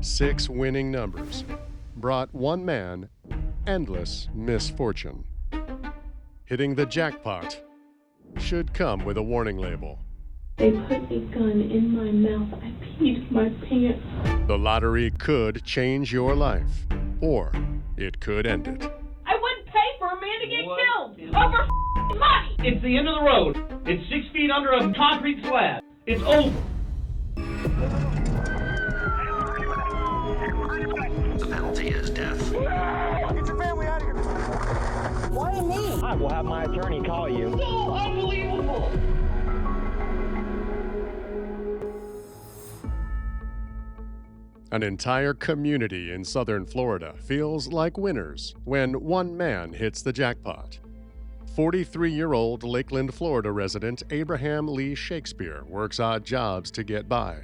6 winning numbers brought one man endless misfortune. Hitting the jackpot should come with a warning label. They put a gun in my mouth. I peed my pants. The lottery could change your life, or it could end it. I wouldn't pay for a man to get killed over money. It's the end of the road. It's 6 feet under a concrete slab. It's over. The penalty is death. Get your family out of here. Why me? I will have my attorney call you. So unbelievable. An entire community in southern Florida feels like winners when one man hits the jackpot. 43-year-old Lakeland, Florida resident Abraham Lee Shakespeare works odd jobs to get by.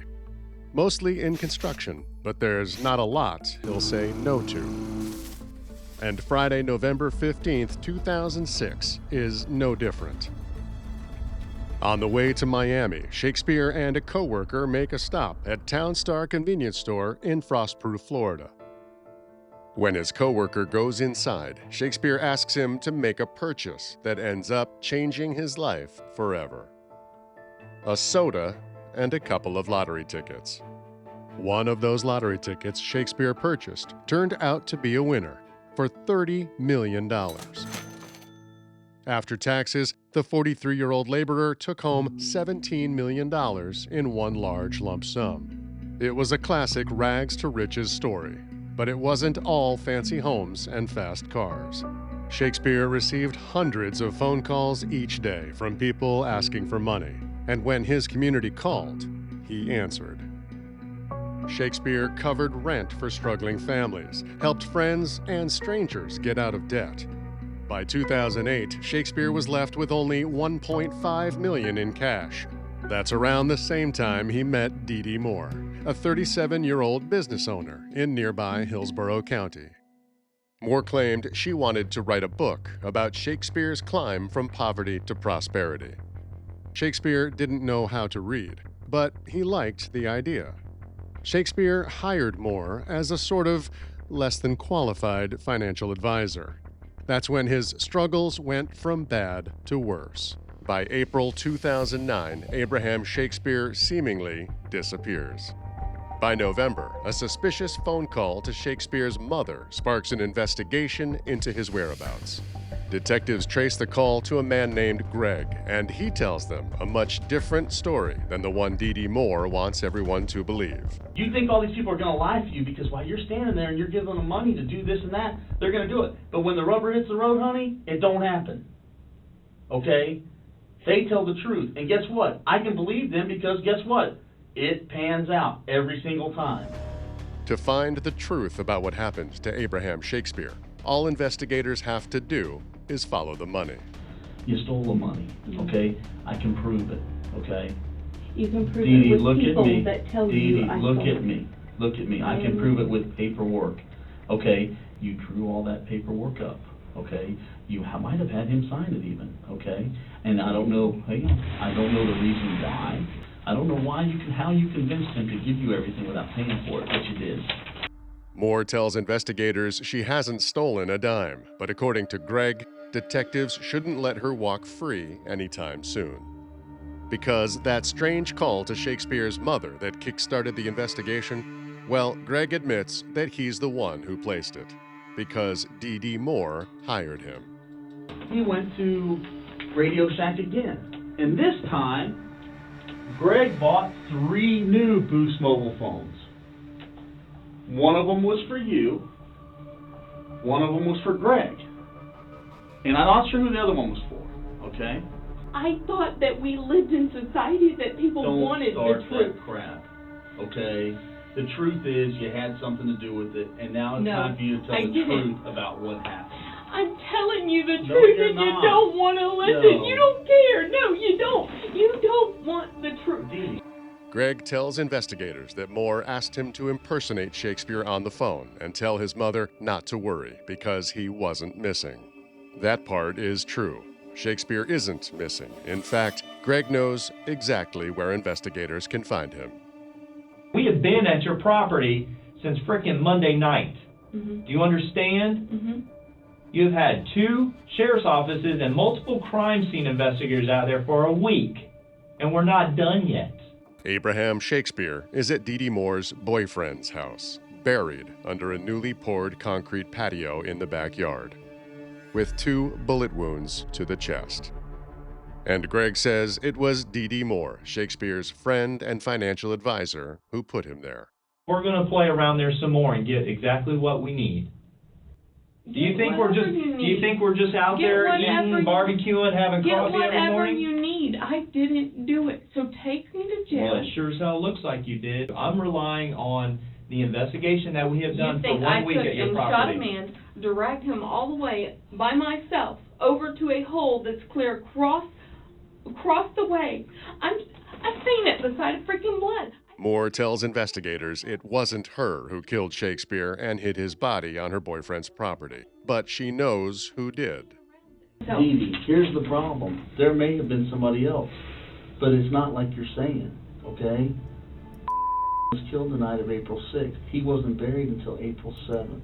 Mostly in construction, but there's not a lot he'll say no to. And Friday, November 15th, 2006 is no different. On the way to Miami, Shakespeare and a coworker make a stop at Town Star convenience store in Frostproof, Florida. When his coworker goes inside, Shakespeare asks him to make a purchase that ends up changing his life forever. A soda and a couple of lottery tickets. One of those lottery tickets Shakespeare purchased turned out to be a winner for $30 million. After taxes, the 43-year-old laborer took home $17 million in one large lump sum. It was a classic rags to riches story, but it wasn't all fancy homes and fast cars. Shakespeare received hundreds of phone calls each day from people asking for money, and when his community called, he answered. Shakespeare covered rent for struggling families, helped friends and strangers get out of debt. By 2008, Shakespeare was left with only $1.5 million in cash. That's around the same time he met Dee Moore, a 37-year-old business owner in nearby Hillsborough County. Moore claimed she wanted to write a book about Shakespeare's climb from poverty to prosperity. Shakespeare didn't know how to read, but he liked the idea. Shakespeare hired Moore as a sort of less than qualified financial advisor. That's when his struggles went from bad to worse. By April 2009, Abraham Shakespeare seemingly disappears. By November, a suspicious phone call to Shakespeare's mother sparks an investigation into his whereabouts. Detectives trace the call to a man named Greg, and he tells them a much different story than the one Dee Moore wants everyone to believe. You think all these people are going to lie for you because while you're standing there and you're giving them money to do this and that, they're going to do it. But when the rubber hits the road, honey, it don't happen. Okay? They tell the truth. And guess what? I can believe them because guess what? It pans out every single time. To find the truth about what happened to Abraham Shakespeare, all investigators have to do is follow the money. You stole the money, okay? I can prove it, okay? You can prove Dee Dee, it with look people at me. that tell Dee you Dee, I look stole at it. me. Look at me. I can prove it with paperwork, okay? You drew all that paperwork up, okay? You might have had him sign it even, okay? And I don't know, I don't know the reason why. I don't know how you convinced him to give you everything without paying for it, but you did. Moore tells investigators she hasn't stolen a dime, but according to Greg, detectives shouldn't let her walk free anytime soon. Because that strange call to Shakespeare's mother that kick-started the investigation, well, Greg admits that he's the one who placed it, because Dee Moore hired him. He went to Radio Shack again, and this time, Greg bought 3 new Boost mobile phones. One of them was for you, one of them was for Greg, and I'm not sure who the other one was for, okay? I thought that we lived in society that people wanted the truth. Don't start that crap, okay? The truth is you had something to do with it, and now it's time for you to tell the truth about what happened. I'm telling you the No, truth you're and you not. don't want to listen. No. You don't care. No, you don't. You don't want the truth. Dee. Greg tells investigators that Moore asked him to impersonate Shakespeare on the phone and tell his mother not to worry because he wasn't missing. That part is true. Shakespeare isn't missing. In fact, Greg knows exactly where investigators can find him. We have been at your property since frickin' Monday night. Mhm. Do you understand? Mhm. You've had 2 sheriff's offices and multiple crime scene investigators out there for a week, and we're not done yet. Abraham Shakespeare is at Dee Dee Moore's boyfriend's house, buried under a newly poured concrete patio in the backyard, with 2 bullet wounds to the chest. And Greg says it was Dee Dee Moore, Shakespeare's friend and financial advisor, who put him there. We're gonna play around there some more and get exactly what we need. Do you think we're just out there eating, barbecuing, having coffee every whatever morning? you need. I didn't do it, so take me to jail. Well, it sure as hell looks like you did. I'm relying on the investigation that we have done for 1 week at your You think I property. took and shot a man, dragged him all the way by myself over to a hole that's clear across the way? I've seen it beside of freaking blood. Moore tells investigators it wasn't her who killed Shakespeare and hid his body on her boyfriend's property, but she knows who did. So, Dee Dee, here's the problem. There may have been somebody else, but it's not like you're saying, okay? Was killed the night of April 6th. He wasn't buried until April 7th,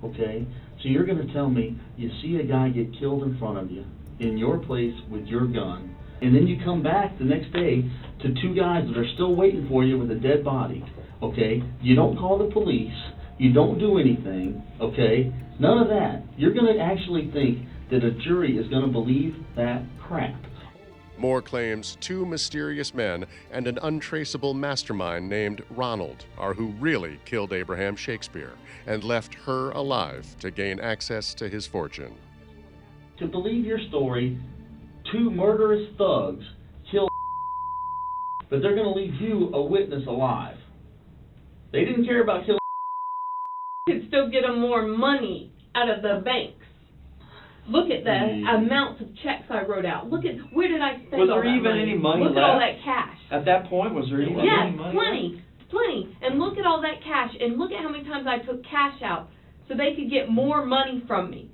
okay? So you're going to tell me you see a guy get killed in front of you, in your place with your gun, and then you come back the next day to 2 guys that are still waiting for you with a dead body, okay? You don't call the police. You don't do anything, okay? None of that. You're going to actually think that a jury is going to believe that crap. Moore claims 2 mysterious men and an untraceable mastermind named Ronald are who really killed Abraham Shakespeare and left her alive to gain access to his fortune. To believe your story, 2 murderous thugs killed, but they're going to leave you a witness alive. They didn't care about killing. could still get them more money out of the banks. Look at the amounts of checks I wrote out. Look at, where did I spend Was all there that even money? any money Look left? at all that cash. At that point, was there even Yes, any money? plenty. And look at all that cash, and look at how many times I took cash out so they could get more money from me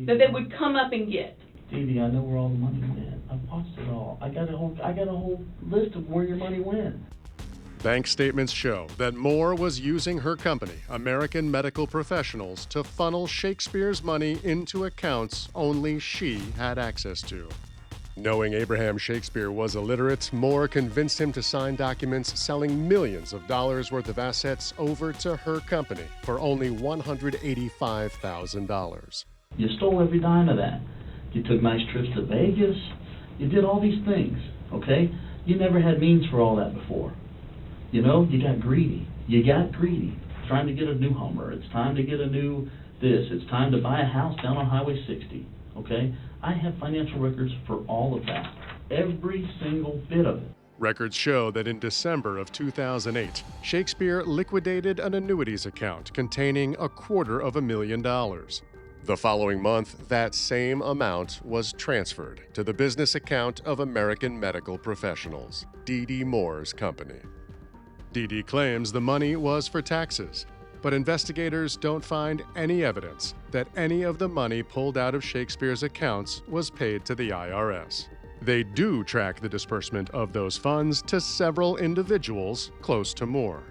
that they would come up and get. Dee Dee, I know where all the money went. I've watched it all. I got a whole list of where your money went. Bank statements show that Moore was using her company, American Medical Professionals, to funnel Shakespeare's money into accounts only she had access to. Knowing Abraham Shakespeare was illiterate, Moore convinced him to sign documents selling millions of dollars worth of assets over to her company for only $185,000. You stole every dime of that. You took nice trips to Vegas. You did all these things, okay? You never had means for all that before. You know, you got greedy. Trying to get a new Hummer. It's time to get a new this. It's time to buy a house down on Highway 60, okay? I have financial records for all of that. Every single bit of it. Records show that in December of 2008, Shakespeare liquidated an annuities account containing $250,000. The following month, that same amount was transferred to the business account of American Medical Professionals, Dee Dee Moore's company. Dee Dee claims the money was for taxes, but investigators don't find any evidence that any of the money pulled out of Shakespeare's accounts was paid to the IRS. They do track the disbursement of those funds to several individuals close to Moore,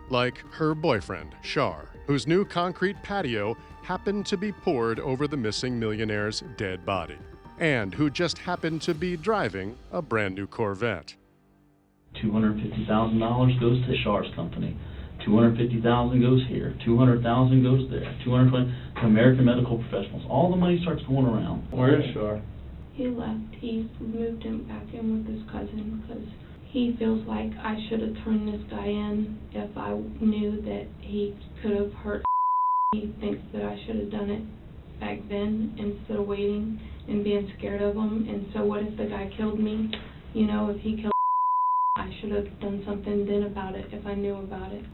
like her boyfriend, Shar, whose new concrete patio happened to be poured over the missing millionaire's dead body, and who just happened to be driving a brand new Corvette. $250,000 goes to Shar's company. $250,000 goes here. $200,000 goes there. $220 to American Medical Professionals. All the money starts going around. Where is Shar? He left. He moved him back in with his cousin because he feels like I should have turned this guy in if I knew that he could have hurt. He thinks that I should have done it back then instead of waiting and being scared of him. And so what if the guy killed me? You know, if he killed, I should have done something then about it if I knew about it.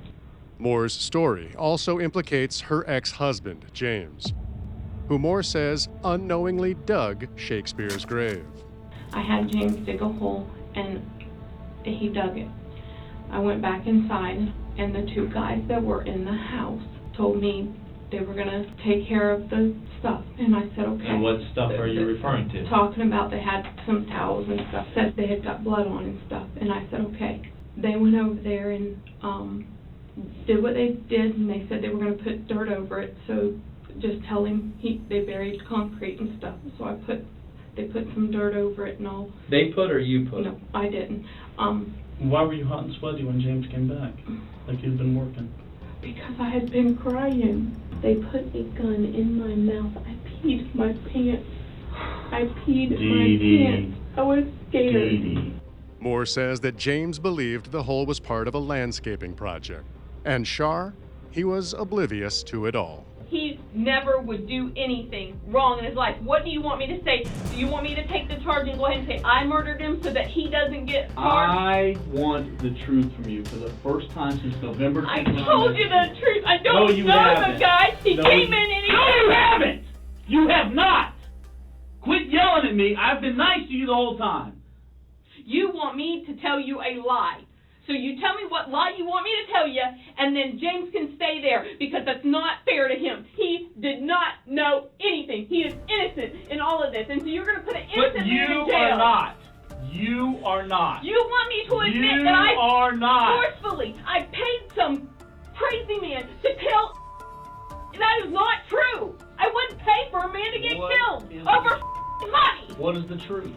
Moore's story also implicates her ex-husband, James, who Moore says unknowingly dug Shakespeare's grave. I had James dig a hole, and he dug it. I went back inside, and the 2 guys that were in the house told me they were going to take care of the stuff, and I said, okay. And what stuff are you referring to? Talking about they had some towels and stuff, said they had got blood on and stuff, and I said, okay. They went over there and did what they did, and they said they were going to put dirt over it, so just tell him they buried concrete and stuff. So they put some dirt over it and all. They put or you put? No, I didn't. Why were you hot and sweaty when James came back? Like you'd been working? Because I had been crying. They put a gun in my mouth. I peed my pants. I peed my pants. I was scared. Moore says that James believed the hole was part of a landscaping project. And Shar, he was oblivious to it all. He never would do anything wrong in his life. What do you want me to say? Do you want me to take the charge and go ahead and say I murdered him so that he doesn't get charged? I want the truth from you for the first time since November 10th. I told you the truth. I don't know the guy. He came in and he... No, you haven't! You have not! Quit yelling at me. I've been nice to you the whole time. You want me to tell you a lie. So you tell me what lie you want me to tell you, and then James can stay there, because that's not fair to him. He did not know anything. He is innocent in all of this, and so you're going to put an innocent man in jail. But you are not. You are not. You want me to admit that I are not. forcefully, I paid some crazy man to tell, that is not true. I wouldn't pay for a man to get killed over money. What is the truth?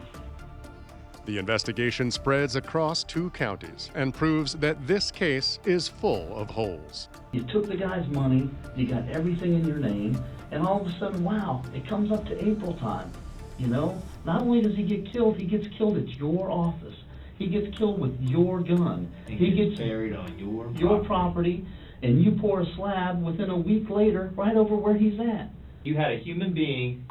The investigation spreads across 2 counties and proves that this case is full of holes. You took the guy's money, you got everything in your name, and all of a sudden, wow, it comes up to April time. You know, not only does he get killed, he gets killed at your office. He gets killed with your gun. He gets buried on your property, and you pour a slab within a week later right over where he's at. You had a human being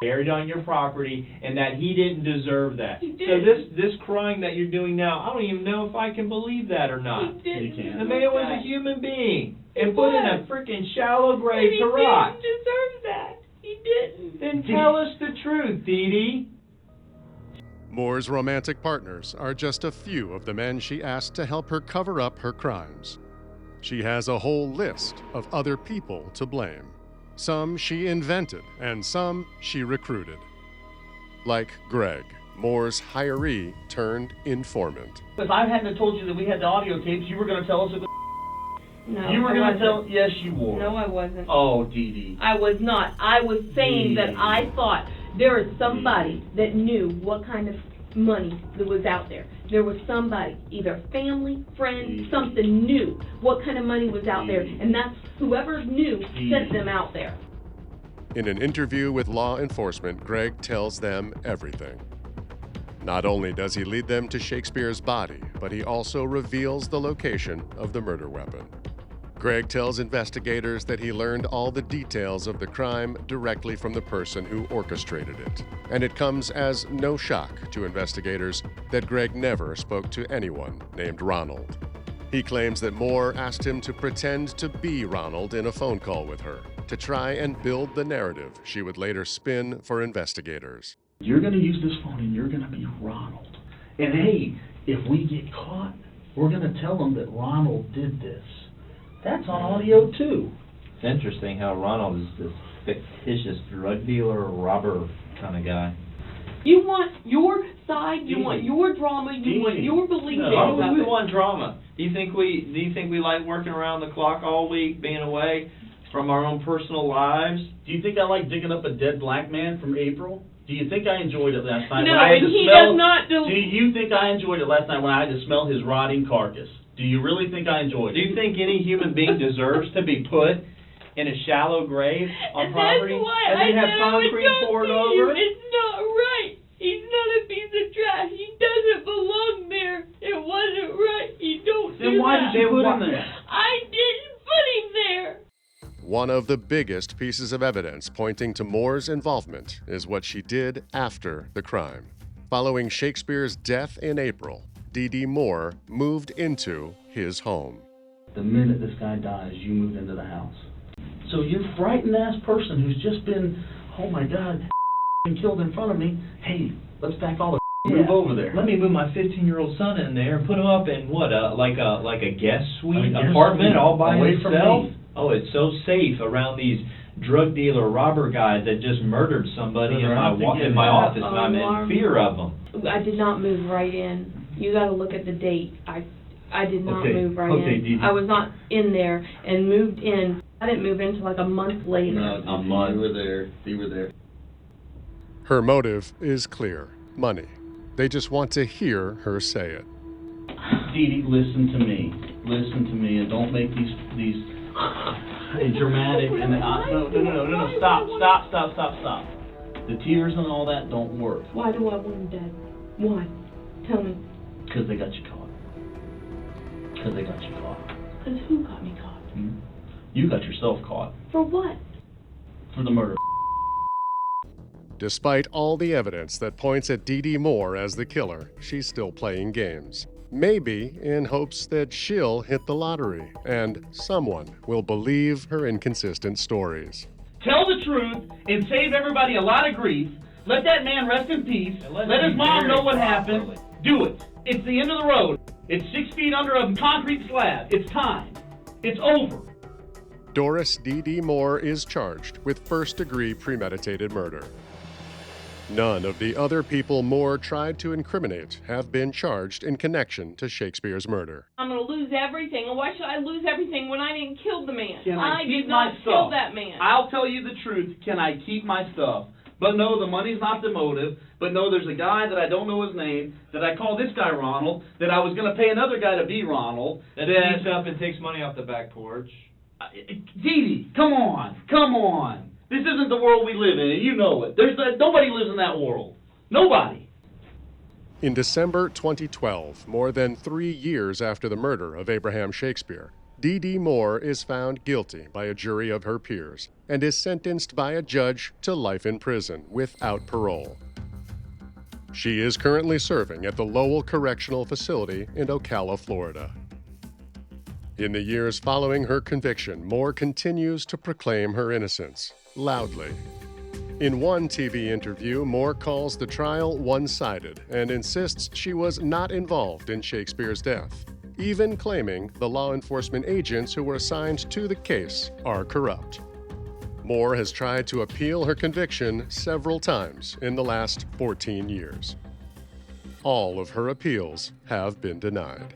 buried on your property, and that he didn't deserve that. He did. So this crime that you're doing now, I don't even know if I can believe that or not. He didn't. The man was a human being and He put in was. a freaking shallow grave He to rot. didn't deserve that. He didn't. Then tell us the truth, Dee Dee. Moore's romantic partners are just a few of the men she asked to help her cover up her crimes. She has a whole list of other people to blame. Some she invented, and some she recruited. Like Greg, Moore's hiree turned informant. If I hadn't told you that we had the audio tapes, you were going to tell us it was... No, You were going to tell... Yes, you were. No, I wasn't. Oh, Dee Dee. I was not. I was saying that I thought there is somebody that knew what kind of money that was out there. There was somebody, either family, friend, something knew what kind of money was out there, and that's whoever knew sent them out there. In an interview with law enforcement, Greg tells them everything. Not only does he lead them to Shakespeare's body, but he also reveals the location of the murder weapon. Greg tells investigators that he learned all the details of the crime directly from the person who orchestrated it. And it comes as no shock to investigators that Greg never spoke to anyone named Ronald. He claims that Moore asked him to pretend to be Ronald in a phone call with her, to try and build the narrative she would later spin for investigators. You're going to use this phone and you're going to be Ronald. And hey, if we get caught, we're going to tell them that Ronald did this. That's on audio too. It's interesting how Ronald is this fictitious drug dealer, robber kind of guy. You want your side, you want your drama, you want your belief. No, we want drama. Do you think we like working around the clock all week, being away from our own personal lives? Do you think I like digging up a dead black man from April? Do you think I enjoyed it last night? No, when I had to he smell, does not do... Do you think I enjoyed it last night when I had to smell his rotting carcass? Do you really think I enjoyed it? Do you think any human being deserves to be put in a shallow grave on property and then have concrete poured over? It's not right. He's not a piece of trash. He doesn't belong there. It wasn't right. You don't do that. Then why did you put him there? I didn't put him there. One of the biggest pieces of evidence pointing to Moore's involvement is what she did after the crime. Following Shakespeare's death in April, Dee Dee Moore moved into his home. The minute this guy dies, you move into the house. So you're a frightened-ass person who's just been, oh my God, killed in front of me. Hey, let's pack all the move over there. Let me move my 15-year-old son in there and put him up in what, like a guest suite apartment all by away himself? From me. Oh, it's so safe around these drug dealer robber guys that just murdered somebody in my office, and I'm in fear of them. I did not move right in. You got to look at the date. I did not Okay, move right okay, in. Dee Dee. I was not in there and moved in. I didn't move in until like a month later. No, you were there. You were there. Her motive is clear: money. They just want to hear her say it. Dee Dee, listen to me. Listen to me, and don't make these dramatic. And no. Stop. The tears and all that don't work. Why do I want him dead? Why? Tell me. Because they got you caught. Because Who got me caught? You got yourself caught For what? for the murder. Despite all the evidence that points at Dee Dee Moore as the killer, she's still playing games. Maybe in hopes that she'll hit the lottery and someone will believe her inconsistent stories. Tell the truth and save everybody a lot of grief. Let that man rest in peace. Let his mom know what happened. Do it. It's the end of the road. It's 6 feet under a concrete slab. It's time. It's over. Doris Dee Dee Moore is charged with first-degree premeditated murder. None of the other people Moore tried to incriminate have been charged in connection to Shakespeare's murder. I'm going to lose everything. And why should I lose everything when I didn't kill the man? Can I keep did not my kill stuff? that man. I'll tell you the truth. Can I keep my stuff? But no, the money's not the motive. But no, there's a guy that I don't know his name, that I call this guy Ronald, that I was going to pay another guy to be Ronald. That sneaks up and takes money off the back porch. Dee Dee, come on. This isn't the world we live in, and you know it. Nobody lives in that world. Nobody. In December 2012, more than 3 years after the murder of Abraham Shakespeare, Dee Dee Moore is found guilty by a jury of her peers and is sentenced by a judge to life in prison without parole. She is currently serving at the Lowell Correctional Facility in Ocala, Florida. In the years following her conviction, Moore continues to proclaim her innocence, loudly. In one TV interview, Moore calls the trial one-sided and insists she was not involved in Shakespeare's death, even claiming the law enforcement agents who were assigned to the case are corrupt. Moore has tried to appeal her conviction several times in the last 14 years. All of her appeals have been denied.